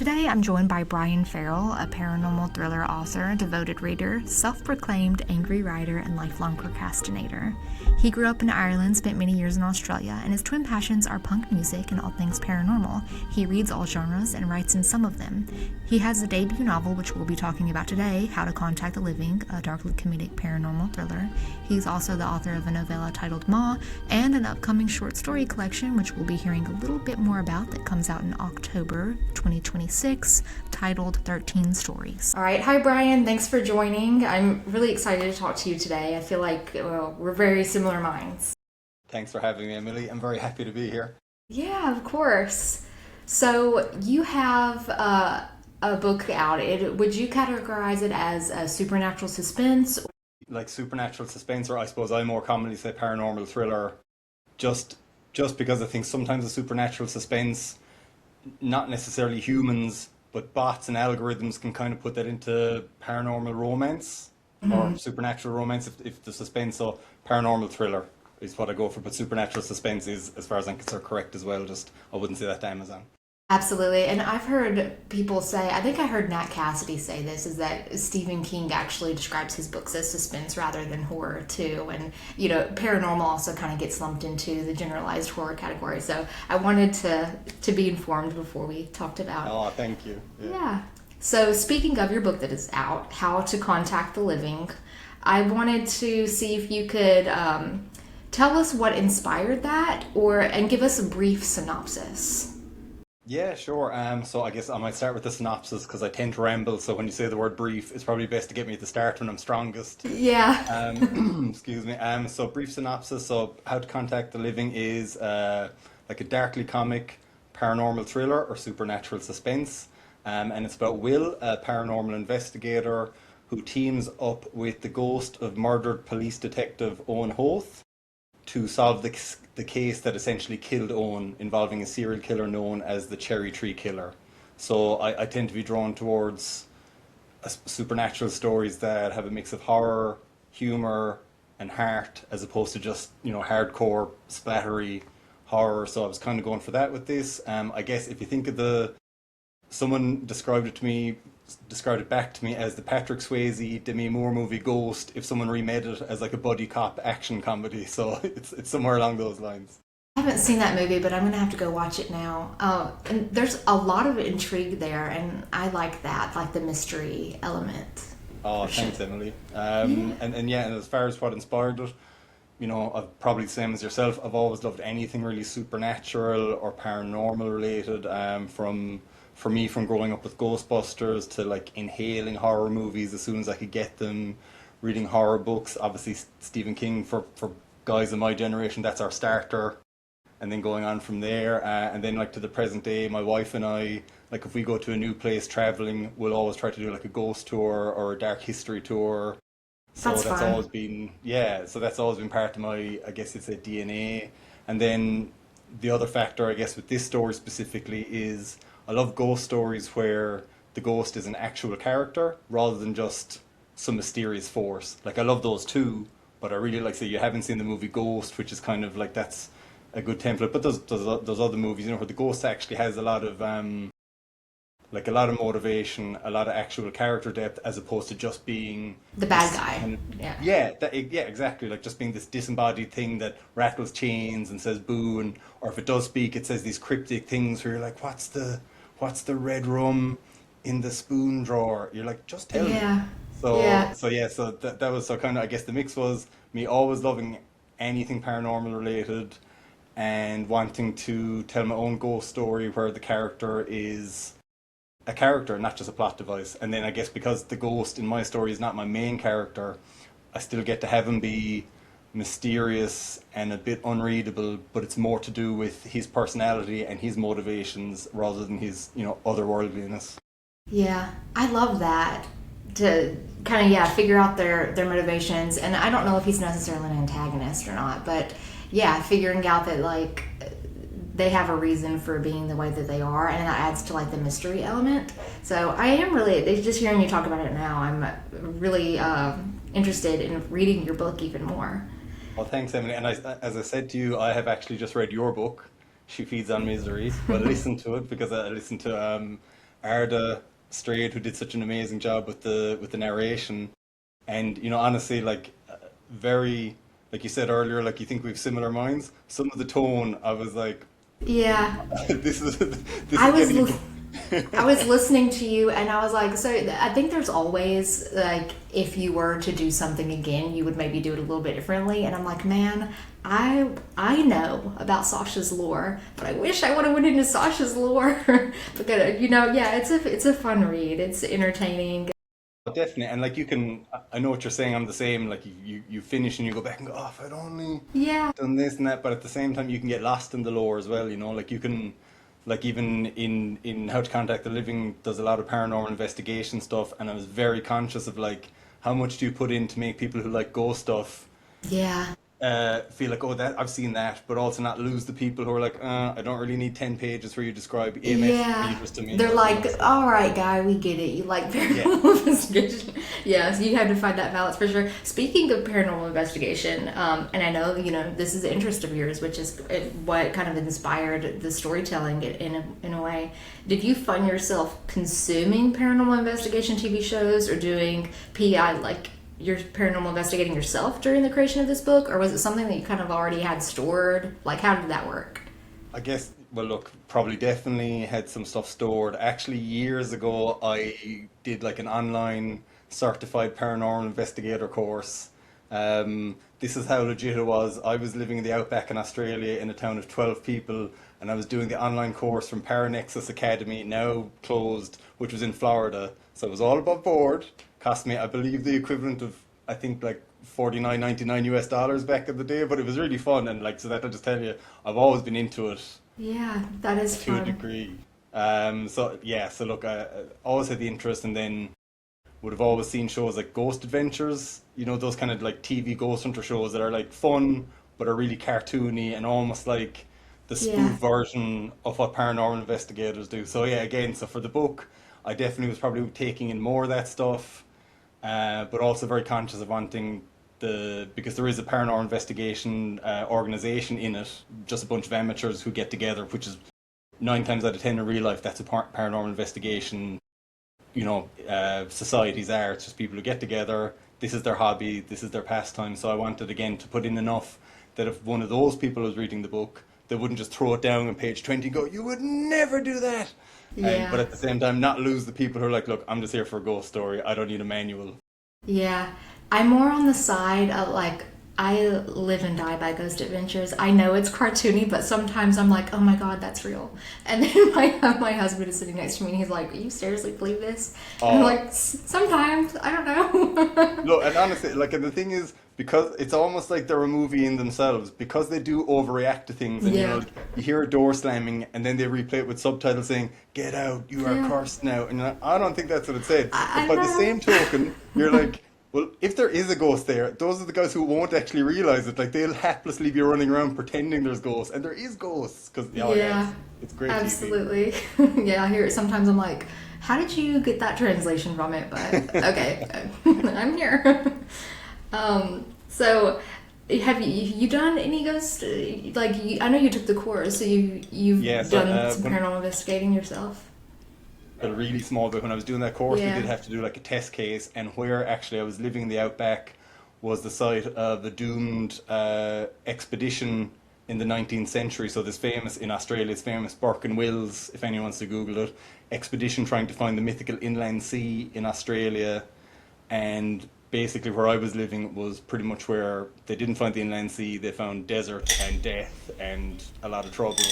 Today I'm joined by Bryan Farrell, a paranormal thriller author, devoted reader, self-proclaimed angry writer, and lifelong procrastinator. He grew up in Ireland, spent many years in Australia, and his twin passions are punk music and all things paranormal. He reads all genres and writes in some of them. He has a debut novel, which we'll be talking about today, How to Contact the Living, a darkly comedic paranormal thriller. He's also the author of a novella titled Ma, and an upcoming short story collection, which we'll be hearing a little bit more about, that comes out in October 2026, titled 13 Stories. All right. Hi, Bryan. Thanks for joining. I'm really excited to talk to you today. I feel like we're very similar minds. Thanks for having me, Emily. I'm very happy to be here. Yeah, of course. So you have a book out. Would you categorize it as a supernatural suspense? Like supernatural suspense, or I suppose I more commonly say paranormal thriller, just because I think sometimes the supernatural suspense, not necessarily humans, but bots and algorithms can kind of put that into paranormal romance or supernatural romance if the suspense. So paranormal thriller is what I go for, but supernatural suspense is, as far as I'm concerned, correct as well. Just I wouldn't say that to Amazon. Absolutely. And I've heard people say, I think I heard Nat Cassidy say this, is that Stephen King actually describes his books as suspense rather than horror too. And, paranormal also kind of gets lumped into the generalized horror category. So I wanted to be informed before we talked about. Oh, thank you. Yeah. So speaking of your book that is out, How to Contact the Living, I wanted to see if you could tell us what inspired that and give us a brief synopsis. Yeah, sure. So I guess I might start with the synopsis because I tend to ramble. So when you say the word brief, it's probably best to get me at the start when I'm strongest. Yeah. Excuse me. So brief synopsis. So How to Contact the Living is like a darkly comic paranormal thriller or supernatural suspense. And it's about Will, a paranormal investigator who teams up with the ghost of murdered police detective Owen Hoth to solve the case that essentially killed Owen, involving a serial killer known as the Cherry Tree Killer. So I tend to be drawn towards supernatural stories that have a mix of horror, humor, and heart, as opposed to just hardcore splattery horror. So I was kind of going for that with this. I guess if you think of someone described it back to me as the Patrick Swayze Demi Moore movie Ghost if someone remade it as like a buddy cop action comedy. So it's somewhere along those lines. I haven't seen that movie, but I'm going to have to go watch it now. And there's a lot of intrigue there, and I like that, like the mystery element. Oh, thanks, Emily. And as far as what inspired it, I've probably the same as yourself. I've always loved anything really supernatural or paranormal related, for me, from growing up with Ghostbusters to like inhaling horror movies as soon as I could get them, reading horror books. Obviously, Stephen King for guys in my generation, that's our starter. And then going on from there, and then like to the present day, my wife and I, like if we go to a new place traveling, we'll always try to do like a ghost tour or a dark history tour. So that's fun. always been, so that's always been part of my, I guess it's a DNA. And then the other factor, I guess, with this story specifically is I love ghost stories where the ghost is an actual character rather than just some mysterious force. Like I love those too, but I really like, say, you haven't seen the movie Ghost, which is kind of like, that's a good template. But those other movies, where the ghost actually has a lot of motivation, a lot of actual character depth, as opposed to just being the bad guy. Exactly. Like just being this disembodied thing that rattles chains and says boo, or if it does speak, it says these cryptic things where you're like, what's the red rum in the spoon drawer? You're like, just tell me. So that was so kind of, I guess the mix was me always loving anything paranormal related and wanting to tell my own ghost story where the character is a character, not just a plot device. And then I guess because the ghost in my story is not my main character, I still get to have him be mysterious and a bit unreadable, but it's more to do with his personality and his motivations rather than his, otherworldliness. Yeah, I love that. To kind of, figure out their motivations. And I don't know if he's necessarily an antagonist or not, but figuring out that like they have a reason for being the way that they are, and that adds to like the mystery element. So I am really, just hearing you talk about it now, I'm really interested in reading your book even more. Well, thanks, Emily. And as I said to you, I have actually just read your book, She Feeds on Misery. But I listened to it because I listened to Arda Strayed, who did such an amazing job with the narration. And honestly, like very like you said earlier, like you think we have similar minds. Some of the tone, I was like, Yeah. this I is was getting li- I was listening to you and I was like, so I think there's always like if you were to do something again, you would maybe do it a little bit differently. And I'm like, man, I know about Sasha's lore, but I wish I would have went into Sasha's lore because yeah, it's a fun read. It's entertaining. Definitely. And like I know what you're saying. I'm the same. Like you finish and you go back and go, oh, if I'd only Yeah. done this and that. But at the same time, you can get lost in the lore as well. Like you can, like even in How to Contact the Living, does a lot of paranormal investigation stuff. And I was very conscious of like how much do you put in to make people who like ghost stuff Yeah. feel like, oh, that I've seen that, but also not lose the people who are like, I don't really need 10 pages where you describe EMF Yeah, readers to me. they're Or, like, all right, guy, we get it. You like yeah. paranormal investigation. Yeah, so you had to find that balance for sure. Speaking of paranormal investigation, and I know, this is an interest of yours, which is what kind of inspired the storytelling in a way. Did you find yourself consuming paranormal investigation TV shows or doing PI, like you're paranormal investigating yourself during the creation of this book, or was it something that you kind of already had stored? Like, how did that work? I guess, well, look, probably definitely had some stuff stored. Actually, years ago, I did like an online certified paranormal investigator course. This is how legit it was. I was living in the outback in Australia in a town of 12 people, and I was doing the online course from Paranexus Academy, now closed, which was in Florida. So it was all above board. Cost me, I believe, the equivalent of, I think, like 49.99 US dollars back in the day, but it was really fun. And like, so that'll just tell you, I've always been into it Yeah, that is to a fun. degree. So yeah, so look, I always had the interest, and then would have always seen shows like Ghost Adventures, those kind of like TV ghost hunter shows that are like fun but are really cartoony and almost like the spoof Yeah. version of what paranormal investigators do. So yeah, again, so for the book, I definitely was probably taking in more of that stuff, but also very conscious of wanting because there is a paranormal investigation organization in it, just a bunch of amateurs who get together, which is 9 times out of 10 in real life, that's a paranormal investigation societies are. It's just people who get together. This is their hobby. This is their pastime. So I wanted again to put in enough that if one of those people was reading the book, they wouldn't just throw it down on page 20 and go, "You would never do that." But Yeah. at the same time, not lose the people who are like, "Look, I'm just here for a ghost story. I don't need a manual." Yeah. I'm more on the side of like I live and die by Ghost Adventures. I know it's cartoony, but sometimes I'm like, oh my god, that's real. And then my husband is sitting next to me and he's like, you seriously believe this? And I'm Uh, like, Sometimes, I don't know." no, and honestly, like, and the thing is, because it's almost like they're a movie in themselves, because they do overreact to things, and Yeah. like, you hear a door slamming, and then they replay it with subtitles saying, "Get out, you are Yeah. cursed now," and you're like, I don't think that's what it said. But I by the know. same token, you're like, well, if there is a ghost there, those are the guys who won't actually realize it. Like they'll haplessly be running around pretending there's ghosts, and there is ghosts, because oh yeah, Yeah, it's great TV. absolutely. Yeah, I hear it sometimes. I'm like, how did you get that translation from it? But okay, I'm here. So have you done any ghost like I know you took the course, so Yeah, you've so done some paranormal investigating yourself? a really small bit. When I was doing that course, we Yeah. did have to do like a test case, and where actually I was living in the outback was the site of the doomed expedition in the 19th century. So this famous in Australia, it's famous Burke and Wills, if anyone wants to Google it, expedition trying to find the mythical inland sea in Australia, and basically where I was living was pretty much where they didn't find the inland sea, they found desert and death and a lot of trouble.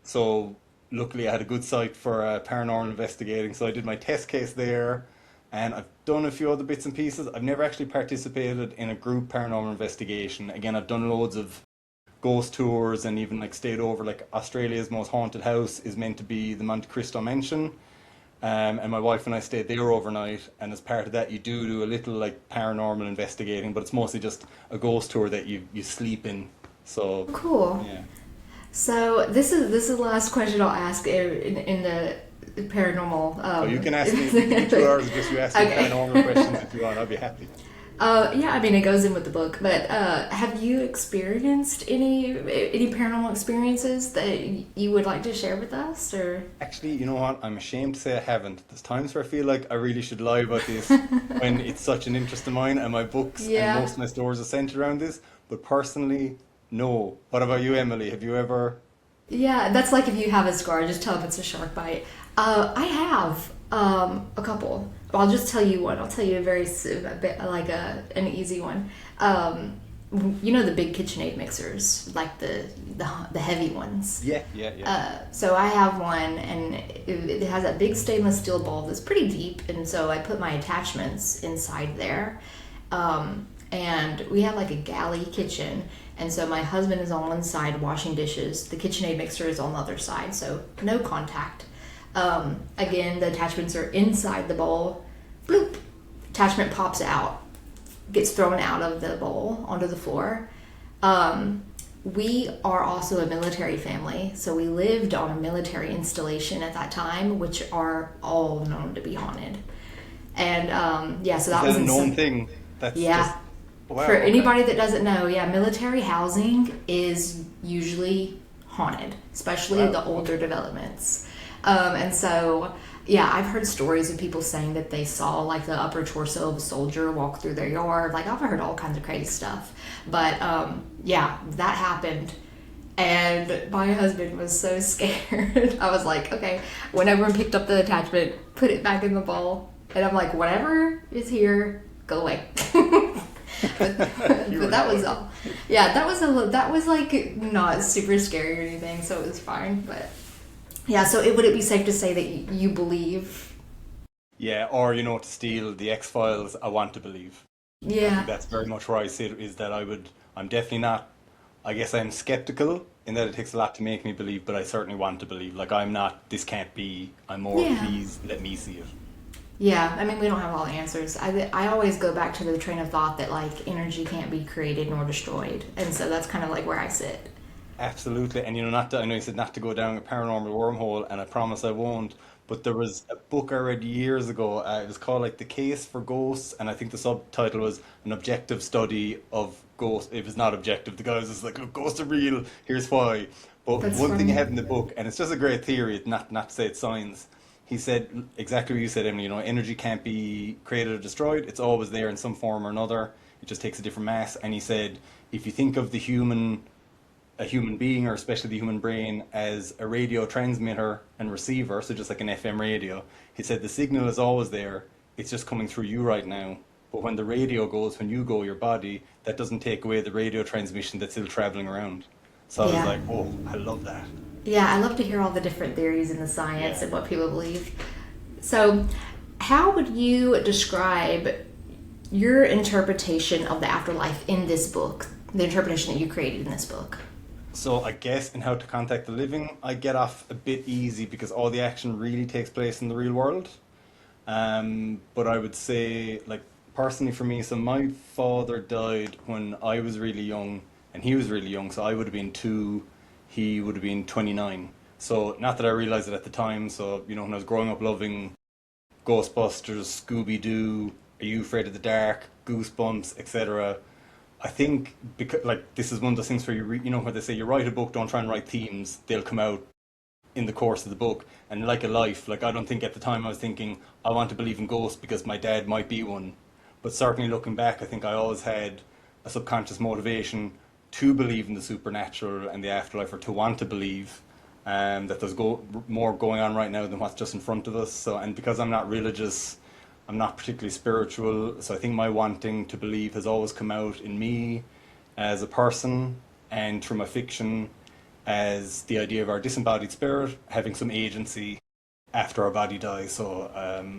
So luckily I had a good site for paranormal investigating. So I did my test case there, and I've done a few other bits and pieces. I've never actually participated in a group paranormal investigation. Again, I've done loads of ghost tours and even like stayed over. Like Australia's most haunted house is meant to be the Monte Cristo Mansion. And my wife and I stayed there overnight, and as part of that, you do a little like paranormal investigating, but it's mostly just a ghost tour that you sleep in. So Cool. yeah. So this is the last question I'll ask in the paranormal. Oh, you can ask me. You can do 2 hours just you ask me Okay. paranormal questions if you want. I'll be happy. Yeah, I mean it goes in with the book, but have you experienced any paranormal experiences that you would like to share with us, or? Actually, you know what? I'm ashamed to say I haven't. There's times where I feel like I really should lie about this when it's such an interest of mine and my books and Yeah. most of my stories are centered around this. But personally, no. What about you, Emily? Have you ever? Yeah, that's like if you have a scar, just tell them it's a shark bite. I have a couple. I'll just tell you one. I'll tell you a bit like an easy one. You know the big KitchenAid mixers, like the heavy ones. Yeah, yeah, yeah. So I have one, and it has a big stainless steel bowl that's pretty deep, and so I put my attachments inside there. And we have like a galley kitchen, and so my husband is on one side washing dishes. The KitchenAid mixer is on the other side, so no contact. Again, the attachments are inside the bowl. Bloop, attachment pops out, gets thrown out of the bowl onto the floor. We are also a military family, so we lived on a military installation at that time, which are all known to be haunted. And yeah, so Is that that was a in known some, thing? That's just yeah. wow. For Okay. anybody that doesn't know, yeah, military housing is usually haunted, especially Wow. the older Okay. developments. And so, yeah, I've heard stories of people saying that they saw like the upper torso of a soldier walk through their yard. Like I've heard all kinds of crazy stuff. But yeah, that happened. And my husband was so scared. I was like, okay, when everyone picked up the attachment, put it back in the bowl. And I'm like, whatever is here, go away. but, You but were that was going. all. Yeah, that was like not super scary or anything, so it was fine. But yeah, so would it be safe to say that you believe? Yeah, or to steal the X-Files, I want to believe. I think Yeah, that's very much where I sit, is that I'm definitely not, I guess I'm skeptical in that it takes a lot to make me believe, but I certainly want to believe. Like, I'm not, this can't be, I'm more, yeah. please let me see it. Yeah, I mean, we don't have all the answers. I always go back to the train of thought that like energy can't be created nor destroyed, and so that's kind of like where I sit. Absolutely. And not to, I know you said not to go down a paranormal wormhole, and I promise I won't. But there was a book I read years ago. It was called like The Case for Ghosts, and I think the subtitle was An Objective Study of Ghosts. It was not objective. The guy was just like, look, ghosts are real. Here's why. But That's one thing he funny. had in the book, and it's just a great theory, not to say it's science. He said exactly what you said, Emily. Energy can't be created or destroyed. It's always there in some form or another. It just takes a different mass. And he said, if you think of a human being, or especially the human brain, as a radio transmitter and receiver, so just like an FM radio. He said the signal is always there, it's just coming through you right now. But when the radio goes, when you go, your body, that doesn't take away the radio transmission that's still traveling around. So I was Yeah, like, oh, I love that. yeah. I love to hear all the different theories in the science Yeah. and what people believe. So, how would you describe your interpretation of the afterlife in this book? The interpretation that you created in this book. So I guess in How to Contact the Living, I get off a bit easy because all the action really takes place in the real world. But I would say, like, personally for me, so my father died when I was really young, and he was really young, so I would have been 2, he would have been 29. So, not that I realized it at the time, so, when I was growing up loving Ghostbusters, Scooby Doo, Are You Afraid of the Dark, Goosebumps, etc. I think because like this is one of those things where where they say you write a book, don't try and write themes; they'll come out in the course of the book. And like a life, like I don't think at the time I was thinking I want to believe in ghosts because my dad might be one. But certainly looking back, I think I always had a subconscious motivation to believe in the supernatural and the afterlife, or to want to believe that there's more going on right now than what's just in front of us. So, and because I'm not religious, I'm not particularly spiritual, so I think my wanting to believe has always come out in me as a person, and through my fiction as the idea of our disembodied spirit having some agency after our body dies. So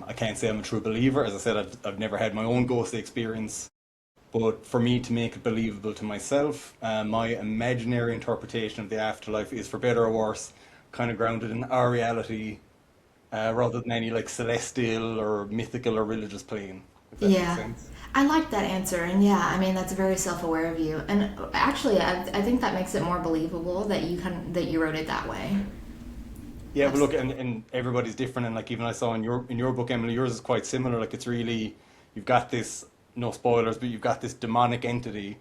I can't say I'm a true believer. As I said, I've never had my own ghostly experience. But for me to make it believable to myself, my imaginary interpretation of the afterlife is, for better or worse, kind of grounded in our reality, rather than any like celestial or mythical or religious plane, if that makes Yeah, sense. I like that answer, and yeah, I mean that's very self-aware of you. And actually, I think that makes it more believable that that you wrote it that way. Yeah, but Abs- look, and everybody's different, and like even I saw in your book, Emily, yours is quite similar. Like it's really, you've got this. no spoilers, but you've got this demonic entity,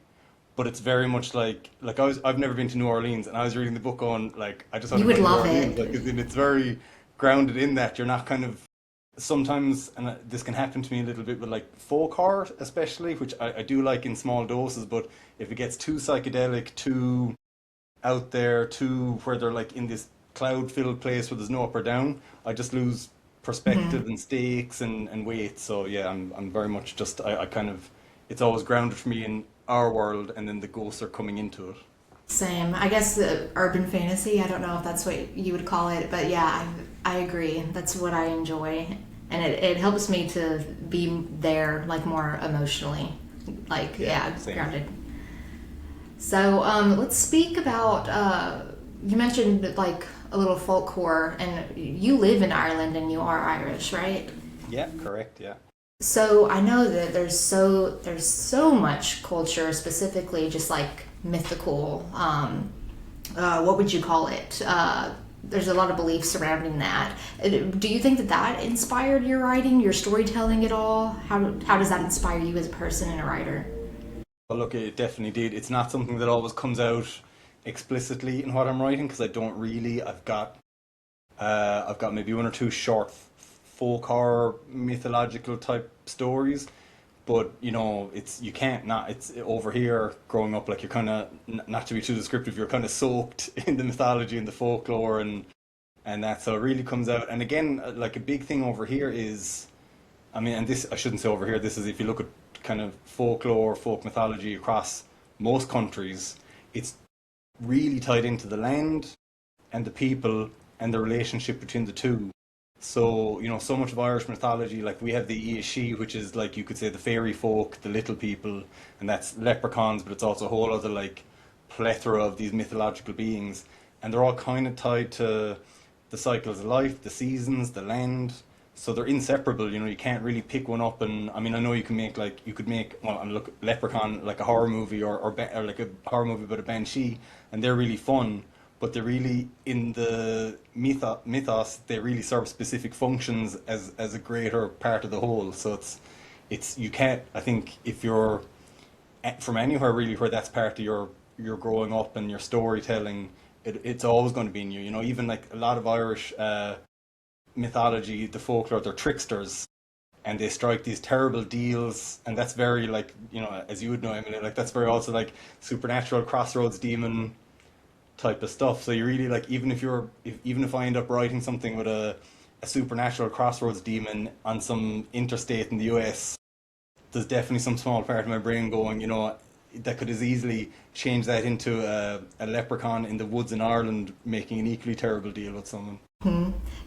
but it's very much like I've never been to New Orleans, and I was reading the book on like I just want You to go would to New love Orleans, it. like 'cause it's very grounded in that. You're not kind of sometimes, and this can happen to me a little bit with like folk horror, especially, which I do like in small doses, but if it gets too psychedelic, too out there, too where they're like in this cloud-filled place where there's no up or down, I just lose perspective and stakes and weight. So yeah, I'm very much just I kind of it's always grounded for me in our world, and then the ghosts are coming into it. Same. I guess the urban fantasy. I don't know if that's what you would call it, but yeah, I agree. That's what I enjoy, and it helps me to be there, like more emotionally, like Yeah, yeah, same. grounded. So let's speak about. You mentioned like a little folklore, and you live in Ireland, and you are Irish, right? Yeah, correct. Yeah. So I know that there's so much culture, specifically just like mythical. What would you call it? There's a lot of beliefs surrounding that. Do you think that that inspired your writing, your storytelling at all? How does that inspire you as a person and a writer? Well, look, it definitely did. It's not something that always comes out explicitly in what I'm writing because I don't really. I've got maybe one or two short folk horror mythological type stories, but it's you can't not. It's over here growing up like you're kind of not to be too descriptive. You're kind of soaked in the mythology and the folklore and that. So it really comes out. And again, like a big thing over here is, I mean, and this I shouldn't say over here. This is if you look at kind of folklore, folk mythology across most countries, it's really tied into the land and the people and the relationship between the two. So, so much of Irish mythology, like we have the Ishi, which is like you could say the fairy folk, the little people, and that's leprechauns, but it's also a whole other like plethora of these mythological beings. And they're all kind of tied to the cycles of life, the seasons, the land. So they're inseparable, you can't really pick one up. And I mean, I know you could make, well, and look, Leprechaun like a horror movie or like a horror movie about a banshee, and they're really fun, but they're really in the mythos they really serve specific functions as a greater part of the whole. So it's you can't. I think if you're from anywhere really where that's part of your growing up and your storytelling, it's always going to be in you. Even like a lot of Irish mythology, the folklore, they're tricksters and they strike these terrible deals, and that's very like as you would know, Emily, like that's very also like supernatural crossroads demon type of stuff. So you really like even if I end up writing something with a supernatural crossroads demon on some interstate in the US, there's definitely some small part of my brain going, that could as easily change that into a leprechaun in the woods in Ireland making an equally terrible deal with someone.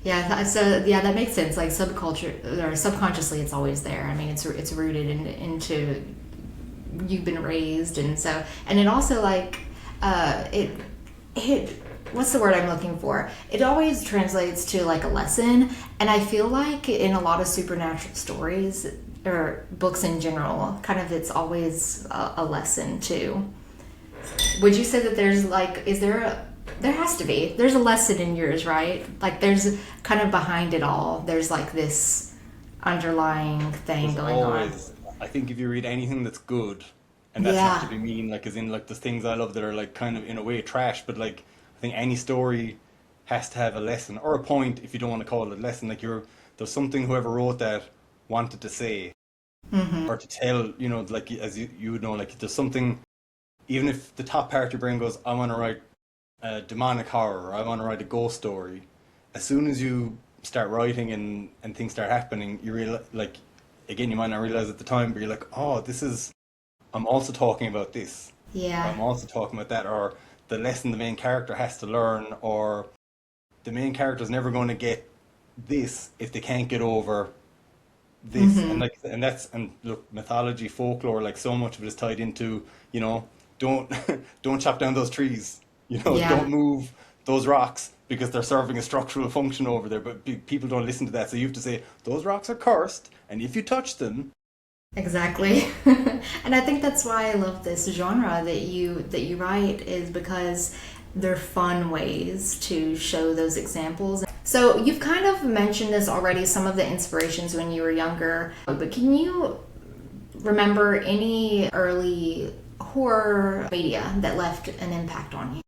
Yeah, so yeah, that makes sense. Like subculture or subconsciously, it's always there. I mean, it's rooted into you've been raised, and so and it also like it what's the word I'm looking for? It always translates to like a lesson, and I feel like in a lot of supernatural stories or books in general, kind of it's always a lesson too. Would you say that there's like, is there a, there has to be, there's a lesson in yours, right? Like there's kind of behind it all, there's like this underlying thing There's going on. always, I think if you read anything that's good, and that's not to Yeah, be mean, like as in like there's things I love that are like kind of in a way trash, but like I think any story has to have a lesson or a point if you don't want to call it a lesson. Like there's something whoever wrote that wanted to say or to tell, like as you would know, like there's something, even if the top part of your brain goes, I want to write a demonic horror, or I want to write a ghost story. As soon as you start writing and things start happening, you realize, like, again, you might not realize at the time, but you're like, oh, I'm also talking about this, or yeah. I'm also talking about that, or the lesson the main character has to learn, or the main character's never going to get this if they can't get over this. And like, and look, mythology, folklore, like so much of it is tied into, don't, don't chop down those trees, Yeah, don't move those rocks because they're serving a structural function over there. But people don't listen to that. So you have to say, those rocks are cursed. And if you touch them, exactly. And I think that's why I love this genre that you write is because they're fun ways to show those examples. So you've kind of mentioned this already, some of the inspirations when you were younger, but can you remember any early horror media that left an impact on you?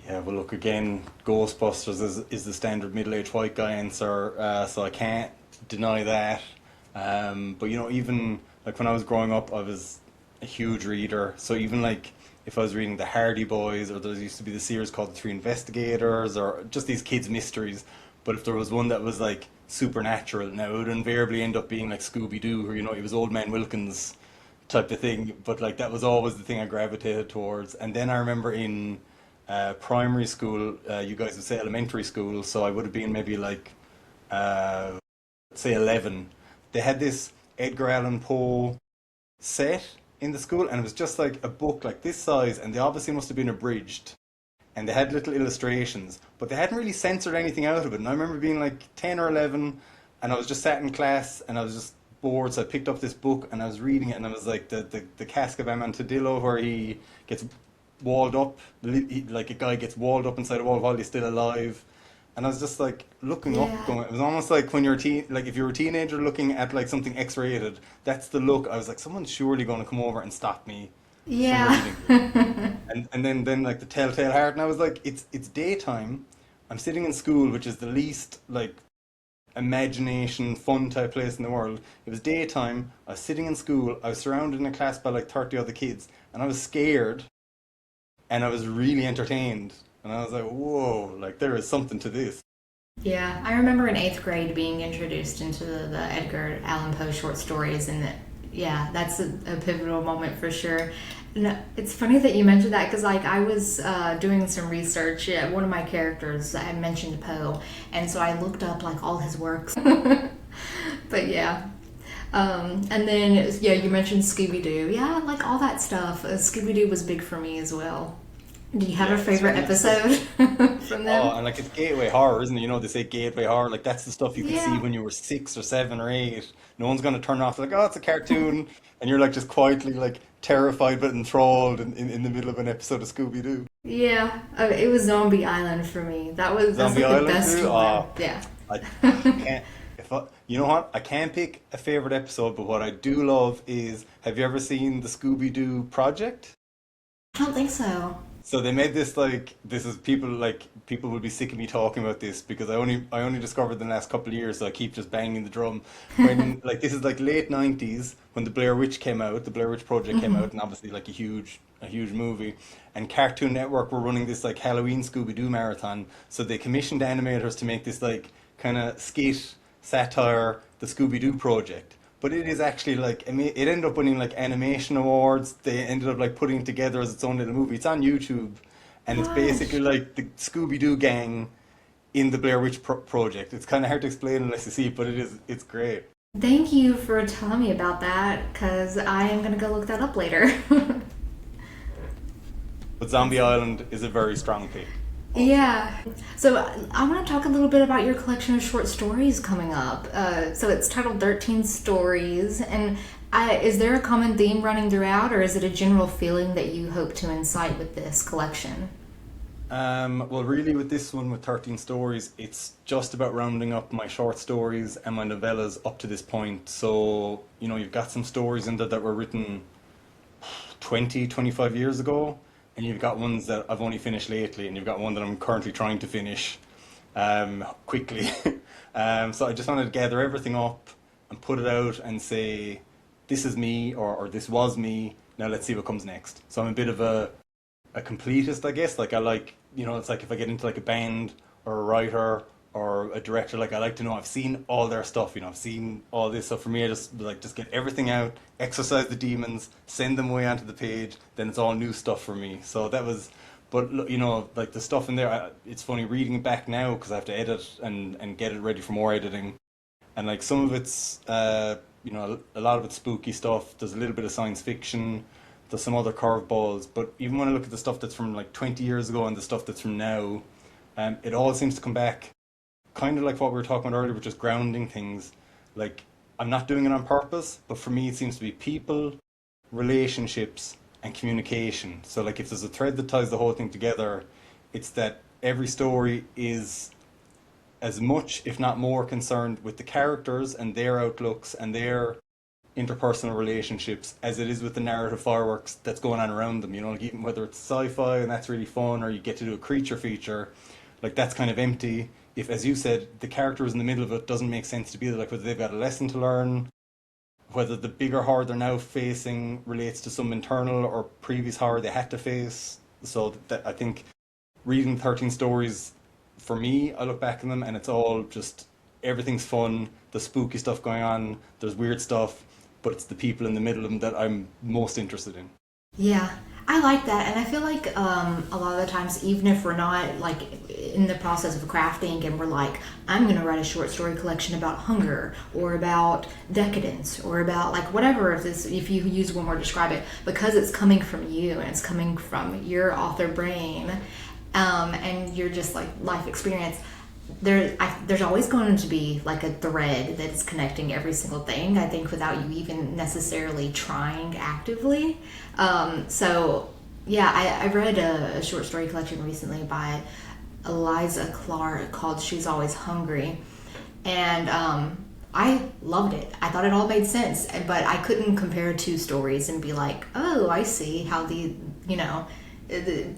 Yeah, well, look again. Ghostbusters is the standard middle-aged white guy answer, so I can't deny that. But even like when I was growing up, I was a huge reader. So even like if I was reading the Hardy Boys, or there used to be the series called the Three Investigators, or just these kids' mysteries. But if there was one that was like supernatural, now it would invariably end up being like Scooby Doo, or it was Old Man Wilkins type of thing. But like that was always the thing I gravitated towards. And then I remember in primary school, you guys would say elementary school, so I would have been maybe like uh, say 11. They had this Edgar Allan Poe set in the school, and it was just like a book like this size, and they obviously must have been abridged. And they had little illustrations, but they hadn't really censored anything out of it. And I remember being like 10 or 11, and I was just sat in class, and I was just bored, so I picked up this book, and I was reading it, and I was like the Cask of Amontillado, where he gets walled up, like a guy gets walled up inside a wall while he's still alive. And I was just like looking up, Yeah. going. It was almost like when you're like if you were a teenager looking at like something X-rated. That's the look. I was like, someone's surely going to come over and stop me from Yeah. reading. And then like the Telltale Heart, and I was like, it's daytime. I'm sitting in school, which is the least like imagination fun type place in the world. It was daytime. I was sitting in school. I was surrounded in a class by like 30 other kids, and I was scared, and I was really entertained. And I was like, whoa, like there is something to this. Yeah, I remember in eighth grade being introduced into the Edgar Allan Poe short stories, and yeah, that's a pivotal moment for sure. And it's funny that you mentioned that because like I was doing some research. Yeah, one of my characters I mentioned Poe, and so I looked up like all his works. But yeah. And then yeah, you mentioned Scooby Doo. Yeah, like all that stuff. Scooby Doo was big for me as well. Do you have a Yeah, it's favorite funny. episode from Oh, them? and like it's gateway horror, isn't it? They say gateway horror. Like that's the stuff you could see Yeah. when you were 6 or 7 or 8. No one's gonna turn off like, oh, it's a cartoon, and you're like just quietly like terrified but enthralled in the middle of an episode of Scooby Doo. Yeah, it was Zombie Island for me. That's Zombie like the Island best too. one. Yeah. I can't. You know what? I can't pick a favorite episode, but what I do love is, have you ever seen the Scooby Doo project? I don't think so. So they made this like this is people will be sick of me talking about this because I only discovered in the last couple of years, so I keep just banging the drum. When like this is like late 90s when the Blair Witch came out, the Blair Witch Project came out, and obviously like a huge movie. And Cartoon Network were running this like Halloween Scooby Doo marathon, so they commissioned animators to make this like kind of skit satire, the Scooby Doo project. But it is actually like, I mean, it ended up winning like animation awards. They ended up like putting it together as its own little movie. It's on YouTube, and it's basically Gosh. like the Scooby Doo gang in the Blair Witch Project. It's kind of hard to explain unless you see it, but it's great. Thank you for telling me about that because I am going to go look that up later. But Zombie Island is a very strong pick, also. Yeah. So I want to talk a little bit about your collection of short stories coming up. So it's titled 13 Stories. And is there a common theme running throughout, or is it a general feeling that you hope to incite with this collection? Well, really, with this one, with 13 stories, it's just about rounding up my short stories and my novellas up to this point. So, you've got some stories in there that were written 20, 25 years ago, and you've got ones that I've only finished lately, and you've got one that I'm currently trying to finish quickly. So I just wanted to gather everything up and put it out and say, this is me, or this was me. Now let's see what comes next. So I'm a bit of a completist, I guess. Like I like, it's like if I get into like a band or a writer or a director, like I like to know I've seen all their stuff. I've seen all this. So for me, I just get everything out, exercise the demons, send them away onto the page. Then it's all new stuff for me. So that was, but like the stuff in there, it's funny reading it back now because I have to edit and get it ready for more editing. And like some of it's a lot of it's spooky stuff. There's a little bit of science fiction. There's some other curveballs, but even when I look at the stuff that's from like 20 years ago and the stuff that's from now, it all seems to come back kind of like what we were talking about earlier, which is grounding things. Like I'm not doing it on purpose, but for me it seems to be people, relationships, and communication. So like if there's a thread that ties the whole thing together, it's that every story is as much, if not more, concerned with the characters and their outlooks and their interpersonal relationships as it is with the narrative fireworks that's going on around them. You know, like even whether it's sci-fi and that's really fun, or you get to do a creature feature, like that's kind of empty. If, as you said, the characters in the middle of it doesn't make sense to be there, like whether they've got a lesson to learn, whether the bigger horror they're now facing relates to some internal or previous horror they had to face. So that I think reading 13 stories, for me, I look back on them and it's all just everything's fun. The spooky stuff going on, there's weird stuff, but it's the people in the middle of them that I'm most interested in. Yeah, I like that, and I feel like a lot of the times, even if we're not like in the process of crafting, and we're like, I'm going to write a short story collection about hunger, or about decadence, or about like whatever. If you use one word to describe it, because it's coming from you and it's coming from your author brain, and your just like life experience. There's always going to be like a thread that is connecting every single thing, I think, without you even necessarily trying actively. So, yeah, I read a short story collection recently by Eliza Clark called She's Always Hungry. And I loved it. I thought it all made sense. But I couldn't compare two stories and be like, oh, I see how you know.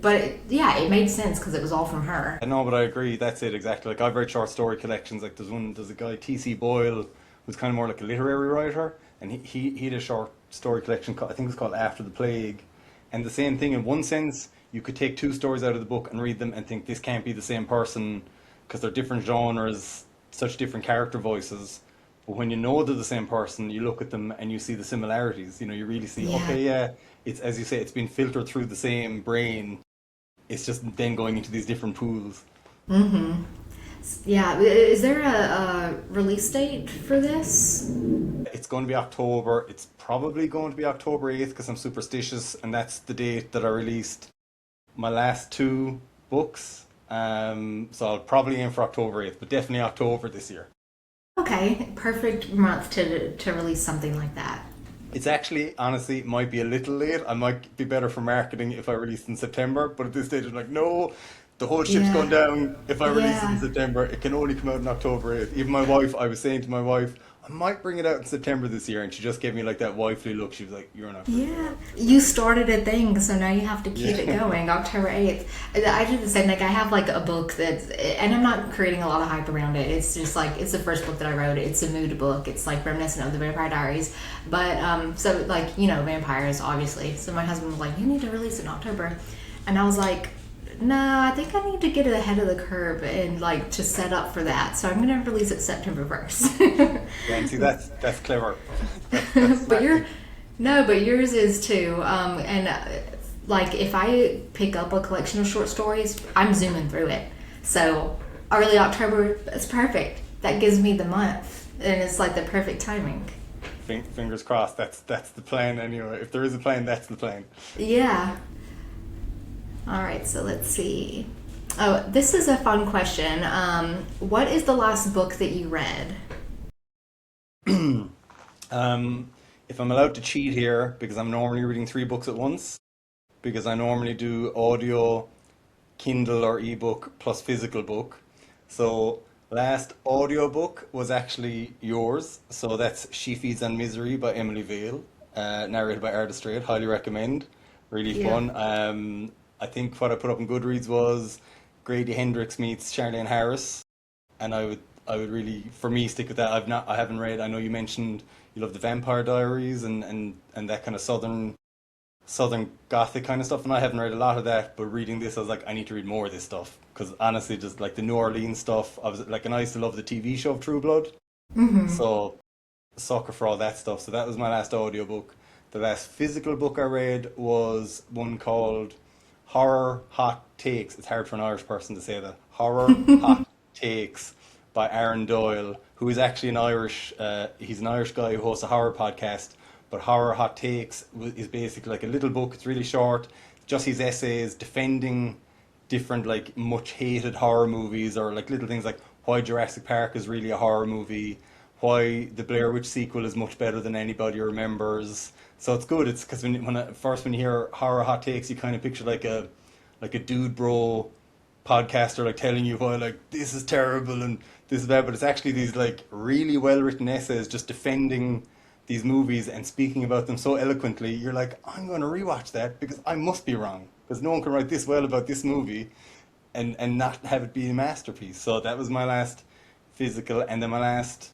But yeah, it made sense because it was all from her. I know, but I agree. That's it exactly. Like I've read short story collections. Like there's a guy T.C. Boyle who's kind of more like a literary writer, and he had a short story collection. I think it's called After the Plague, and the same thing. In one sense, you could take two stories out of the book and read them and think this can't be the same person because they're different genres, such different character voices. But when you know they're the same person, you look at them and you see the similarities. You know, you really see, Yeah. okay, yeah, it's as you say, it's been filtered through the same brain. It's just then going into these different pools. Mm-hmm. Yeah. Is there a release date for this? It's going to be October. It's probably going to be October 8th because I'm superstitious, and that's the date that I released my last two books. So I'll probably aim for October 8th, but definitely October this year. Okay, perfect month to release something like that. It's actually, honestly, might be a little late. I might be better for marketing if I release in September, but at this stage, I'm like, no, the whole ship's Yeah. going down. If I release it in Yeah. September, it can only come out in October 8th. Even my wife, I was saying to my wife, I might bring it out in September this year, and she just gave me like that wifely look. She was like, you're not bringing it Yeah, out. you started a thing, so now you have to keep it Yeah. going. October 8th. I do the same. Like, I have like a book that's, and I'm not creating a lot of hype around it. It's just like, it's the first book that I wrote. It's a mood book. It's like reminiscent of the Vampire Diaries. But, so like, vampires, obviously. So my husband was like, you need to release it in October. And I was like, no, I think I need to get it ahead of the curve and like to set up for that. So I'm going to release it September 1st. Yeah, and see, that's clever. That's But smart. but yours is too. And like if I pick up a collection of short stories, I'm zooming through it. So early October, that's perfect. That gives me the month, and it's like the perfect timing. Fingers crossed. That's the plan anyway. If there is a plan, that's the plan. Yeah. All right. So let's see. Oh, this is a fun question. What is the last book that you read? If I'm allowed to cheat here, because I'm normally reading three books at once, because I normally do audio, Kindle or ebook plus physical book. So last audio book was actually yours. So that's She Feeds on Misery by Emily Vale, narrated by Arda Straight. Highly recommend. Really Yeah. fun. I think what I put up in Goodreads was Grady Hendrix meets Charlene Harris, and I would really, for me, stick with that. I haven't read. I know you mentioned you love the Vampire Diaries and that kind of southern gothic kind of stuff, and I haven't read a lot of that. But reading this, I was like, I need to read more of this stuff because honestly, just like the New Orleans stuff, I was like, and I used to love the TV show of True Blood, Mm-hmm. so sucker for all that stuff. So that was my last audiobook. The last physical book I read was one called Horror Hot Takes. It's hard for an Irish person to say that. Horror Hot Takes by Aaron Doyle, who is actually he's an Irish guy who hosts a horror podcast. But Horror Hot Takes is basically like a little book. It's really short, just his essays defending different like much hated horror movies, or like little things like why Jurassic Park is really a horror movie, why the Blair Witch sequel is much better than anybody remembers. So it's good. It's because when you hear Horror Hot Takes, you kind of picture like a dude bro podcaster like telling you why like this is terrible and this is bad, but it's actually these like really well written essays just defending these movies and speaking about them so eloquently, you're like, I'm going to rewatch that because I must be wrong because no one can write this well about this movie and not have it be a masterpiece. So that was my last physical, and then my last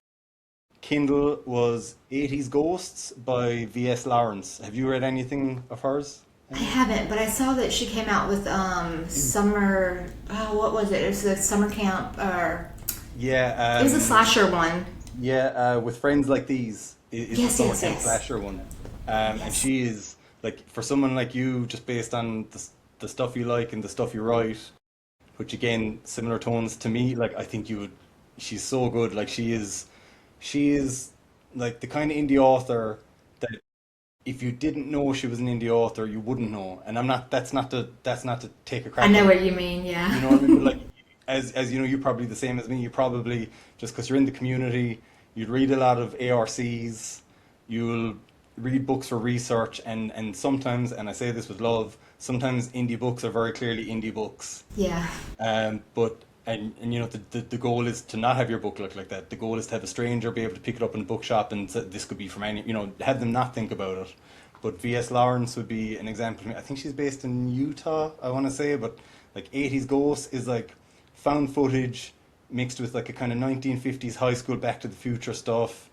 Kindle was 80s Ghosts by V.S. Lawrence. Have you read anything of hers? I haven't, but I saw that she came out with summer. Oh, what was it? It was a summer camp, or Yeah, it was a slasher one. yeah, with friends like these is the Yes, summer yes, camp yes. slasher one, and she is like for someone like you, just based on the stuff you like and the stuff you write, which again similar tones to me. Like I think you would, she's so good. Like she is like the kind of indie author that if you didn't know she was an indie author, you wouldn't know. And I'm not. That's not to take a I crack know on what you mean. Yeah. you know what I mean? But like, as you know, you're probably the same as me. You probably just because you're in the community, you'd read a lot of ARCs, you'll read books for research, and sometimes, and I say this with love, sometimes indie books are very clearly indie books. Yeah. But and you know the goal is to not have your book look like that. The goal is to have a stranger be able to pick it up in a bookshop and say, this could be from any, have them not think about it. But V.S. Lawrence would be an example. I think she's based in Utah, I want to say, but like 80s Ghosts is like found footage mixed with like a kind of 1950s high school Back to the Future stuff.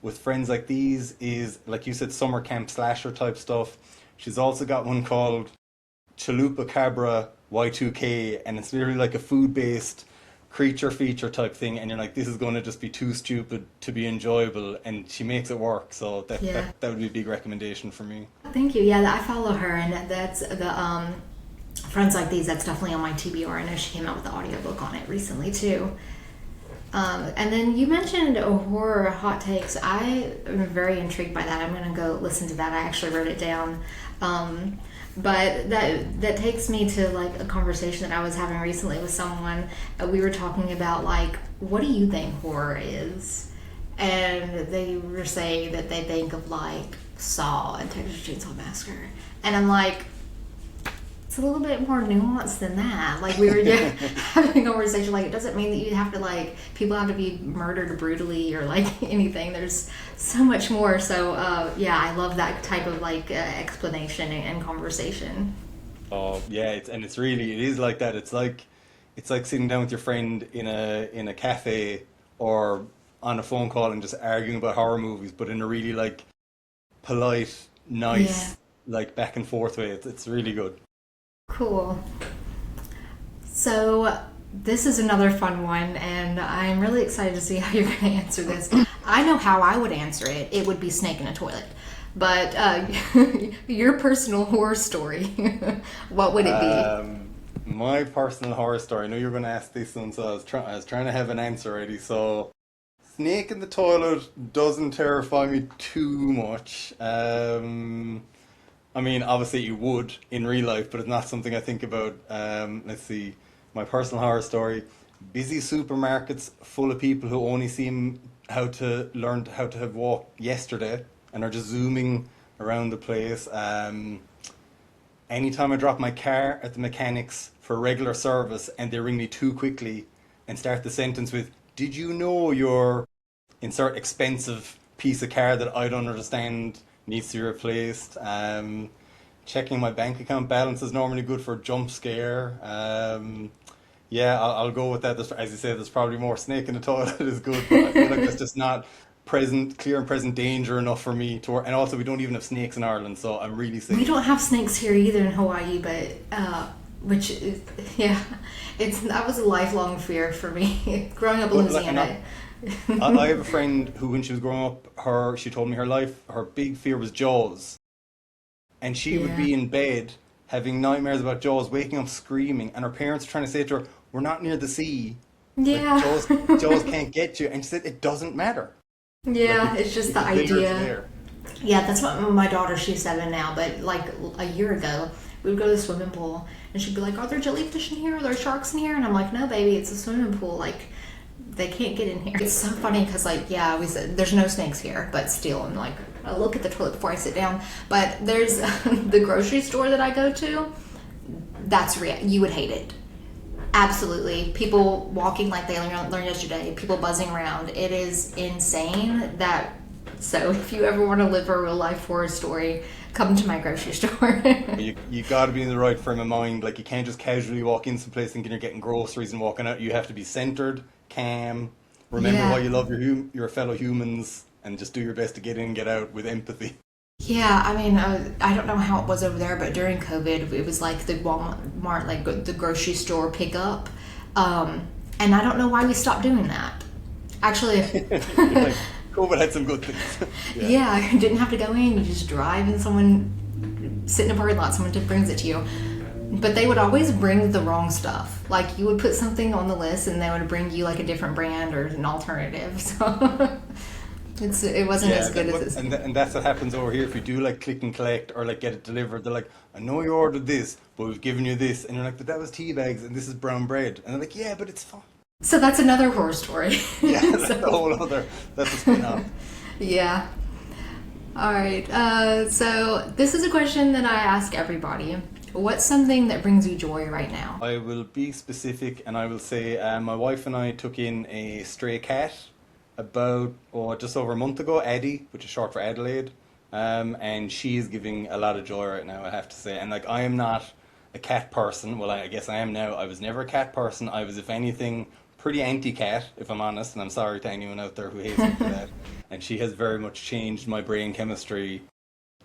With friends like these is like you said, summer camp slasher type stuff. She's also got one called Chalupa Cabra Y2K, and it's literally like a food based creature feature type thing, and you're like, this is going to just be too stupid to be enjoyable, and she makes it work. So Yeah. that would be a big recommendation for me. Thank you. Yeah, I follow her, and that's the Friends Like These. That's definitely on my TBR. I know she came out with the audiobook on it recently too. And then you mentioned horror hot takes. I am very intrigued by that. I'm going to go listen to that. I actually wrote it down. But that takes me to like a conversation that I was having recently with someone. We were talking about like, what do you think horror is? And they were saying that they think of like Saw and Texas Chainsaw Massacre. And I'm like, it's a little bit more nuanced than that. Like we were just having a conversation. Like it doesn't mean that you have to like people have to be murdered brutally or like anything. There's so much more. So yeah, I love that type of like explanation and conversation. Oh yeah, it is like that. It's like sitting down with your friend in a cafe or on a phone call and just arguing about horror movies, but in a really like polite, Yeah. nice, like back and forth way. It's really good. Cool. So this is another fun one, and I'm really excited to see how you're going to answer this. I know how I would answer it. It would be snake in a toilet. But your personal horror story, what would it be? My personal horror story. I know you were going to ask this one, so I was trying to have an answer ready. So, snake in the toilet doesn't terrify me too much. I mean, obviously it would in real life, but it's not something I think about. Let's see, my personal horror story: busy supermarkets full of people who only seem how to learn how to have walked yesterday and are just zooming around the place. Anytime I drop my car at the mechanics for regular service and they ring me too quickly and start the sentence with, "Did you know your insert expensive piece of car that I don't understand needs to be replaced?" Checking my bank account balance is normally good for a jump scare. Yeah, I'll go with that. As you say, there's probably more snake in the toilet is good, but I feel like there's just not clear and present danger enough for me to work. And also, we don't even have snakes in Ireland, so I'm really We safe. don't have snakes here either in Hawaii, but which is, yeah, that was a lifelong fear for me growing up in But like, Louisiana. I have a friend who, when she was growing up, she told me her big fear was Jaws, and she would Yeah. be in bed having nightmares about Jaws, waking up screaming, and her parents were trying to say to her, "We're not near the sea. Like Yeah. Jaws can't get you." And she said, "It doesn't matter. Like Yeah, it's just the it's literally idea. there." Yeah, that's what my daughter, she's 7 now, but like a year ago, we would go to the swimming pool and she'd be like, "Are there jellyfish in here? Are there sharks in here?" And I'm like, "No, baby, it's a swimming pool. Like, they can't get in here." It's so funny because, like, yeah, we said there's no snakes here, but still, I'm like, I look at the toilet before I sit down. But there's the grocery store that I go to, that's real. You would hate it. Absolutely. People walking like they learned yesterday, people buzzing around. It is insane that So if you ever want to live a real life horror story, come to my grocery store. You got to be in the right frame of mind. Like, you can't just casually walk in someplace thinking you're getting groceries and walking out. You have to be centered, calm, remember why Yeah. you love your fellow humans, and just do your best to get in and get out with empathy. Yeah, I mean, I don't know how it was over there, but during COVID, it was like the Walmart, like the grocery store pickup. And I don't know why we stopped doing that. Actually, Like, COVID had some good things. Yeah. yeah, you didn't have to go in. You just drive and someone sit in a parking lot, someone just brings it to you. But they would always bring the wrong stuff. Like you would put something on the list and they would bring you like a different brand or an alternative. So it wasn't Yeah, as good as it's. and that's what happens over here. If you do like click and collect or like get it delivered, they're like, I know you ordered this, but we've given you this. And you're like, but that was tea bags and this is brown bread. And they're like, yeah, but it's fine. So that's another horror story. Yeah, that's a So, whole other, that's a spin-off. yeah. All right. So this is a question that I ask everybody. What's something that brings you joy right now? I will be specific and I will say my wife and I took in a stray cat about just over a month ago, Addie, which is short for Adelaide. And she is giving a lot of joy right now, I have to say. And like, I am not a cat person. Well, I guess I am now. I was never a cat person. I was, if anything, pretty anti-cat, if I'm honest. And I'm sorry to anyone out there who hates me for that. And she has very much changed my brain chemistry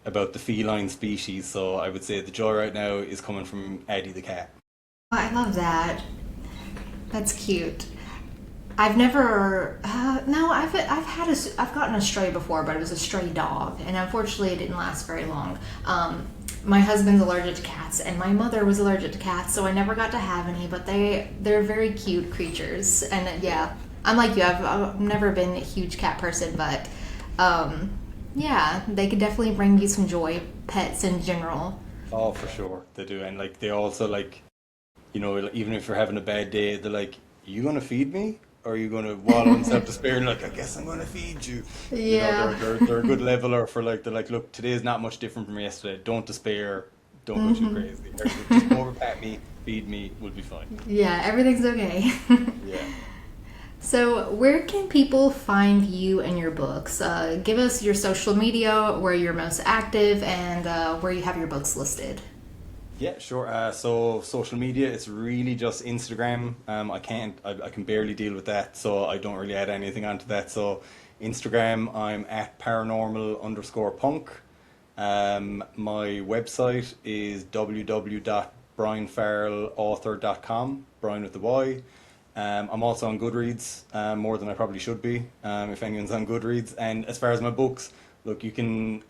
about the feline species. So I would say the joy right now is coming from Addie the cat. I love that. That's cute. I've never, no, I've gotten a stray before, but it was a stray dog, and unfortunately, it didn't last very long. My husband's allergic to cats, and my mother was allergic to cats, so I never got to have any. But they're very cute creatures, and yeah, I'm like you. I've never been a huge cat person, but yeah, they could definitely bring you some joy. Pets in general. Oh, for sure, they do. And like, they also like, even if you're having a bad day, they're like, you gonna feed me? Or are you going to wallow in self-despair and like, I guess I'm going to feed you. Yeah. They're a good leveler for like, they're like, look, today is not much different from yesterday. Don't despair. Don't go too crazy. Or just go over, pat me, feed me, we'll be fine. Yeah, everything's okay. Yeah. So, where can people find you and your books? Give us your social media, where you're most active, and where you have your books listed. Yeah, sure. So social media, it's really just Instagram. I can barely deal with that, so I don't really add anything onto that. So Instagram, I'm at paranormal_punk. My website is www.bryanfarrellauthor.com, Bryan with the Y. I'm also on Goodreads, more than I probably should be, if anyone's on Goodreads. And as far as my books, look, you can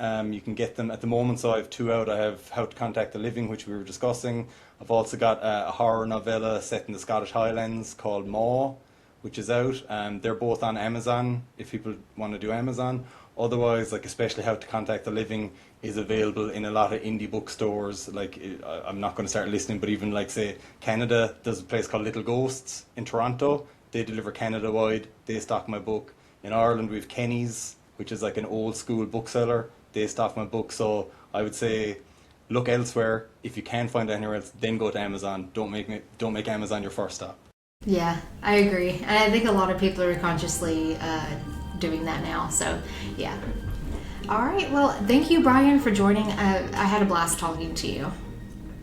get them at the moment. So I have two out. I have How to Contact the Living, which we were discussing. I've also got a horror novella set in the Scottish Highlands called Maw, which is out. They're both on Amazon if people want to do Amazon. Otherwise, like especially How to Contact the Living is available in a lot of indie bookstores. Like I'm not going to start listening, but even like say Canada, there's a place called Little Ghosts in Toronto. They deliver Canada wide. They stock my book. In Ireland, we have Kenny's, which is like an old school bookseller. They stock my book. So I would say look elsewhere. If you can't find it anywhere else, then go to Amazon. Don't make Amazon your first stop. Yeah, I agree. And I think a lot of people are consciously doing that now. So, yeah. All right. Well, thank you, Bryan, for joining. I had a blast talking to you.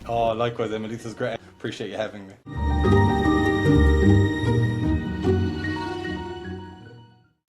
Oh, likewise, Emily. This is great. Appreciate you having me.